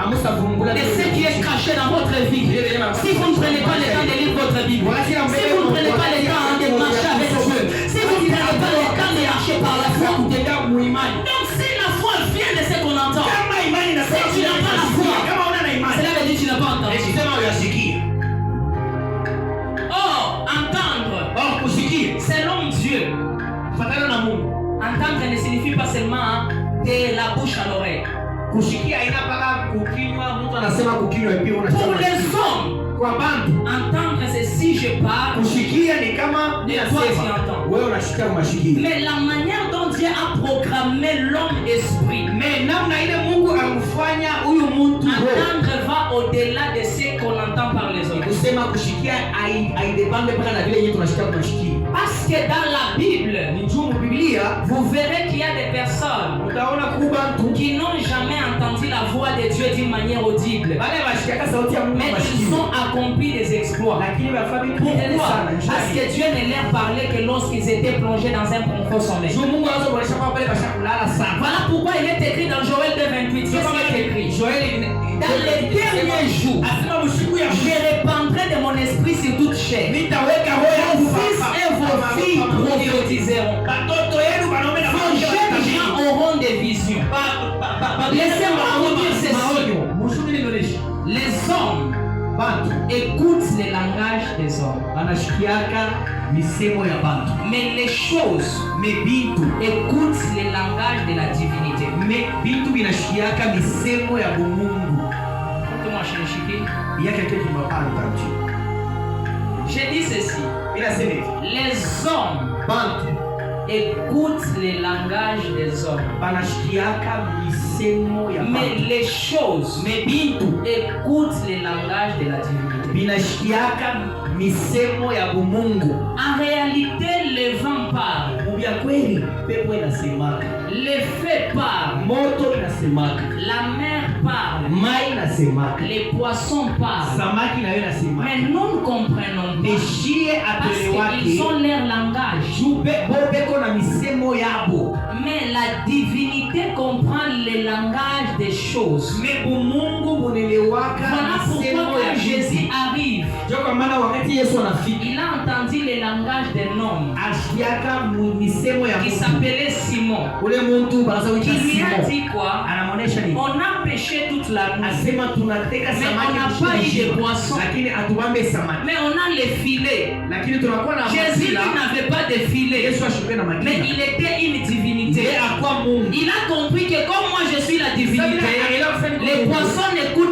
de ce qui est caché dans votre vie. Si vous ne prenez pas le temps de lire votre Bible, si vous ne prenez pas le temps de marcher avec Dieu, si vous ne prenez pas le temps de marcher par la foi, donc si la foi vient de ce qu'on entend, si tu n'as pas la foi, cela veut dire que tu n'as pas entendu. Or, entendre, selon Dieu, entendre ne signifie pas seulement de la bouche à l'oreille. Pour les hommes, entendre c'est si je parle, et toi tu entends. Mais la manière dont Dieu a programmé l'homme esprit, entendre va au-delà de ce qu'on entend par les autres. Parce que dans la Bible, vous verrez qu'il y a des personnes qui n'ont jamais entendu la voix de Dieu d'une manière audible, mais ils ont accompli des exploits. Pourquoi? Parce que Dieu ne leur parlait que lorsqu'ils étaient plongés dans un profond sommeil. Voilà pourquoi il est écrit dans Joël 2:28. Qu'est-ce qu'il est écrit? Dans les derniers jours, je répandrai de mon esprit sur toute chair. Vos fils et vos filles prophétiseront. Vos jeunes gens auront des visions. Laissez-moi vous dire ceci. Les hommes écoutent le langage des hommes. Mais les choses écoutent le langage de la divinité. J'ai dit ceci. Les hommes écoutent le langage des hommes. Mais les choses écoutent le langage de la divinité. En réalité, le vent parle. Le feu parle. La mer parle. Les poissons parlent. Mais nous ne comprenons pas. Parce qu'ils ont leur langage. Mais la divinité comprend le langage des choses. Voilà pourquoi quand Jésus arrive, il a entendu le langage d'un homme qui s'appelait Simon. Qui lui a dit quoi? On a pêché toute la nuit, mais on n'a pas eu de poisson. Mais on a les filets. Jésus n'avait pas de filets, mais il était une divinité. Il a compris que comme moi je suis la divinité, les poissons n'écoutent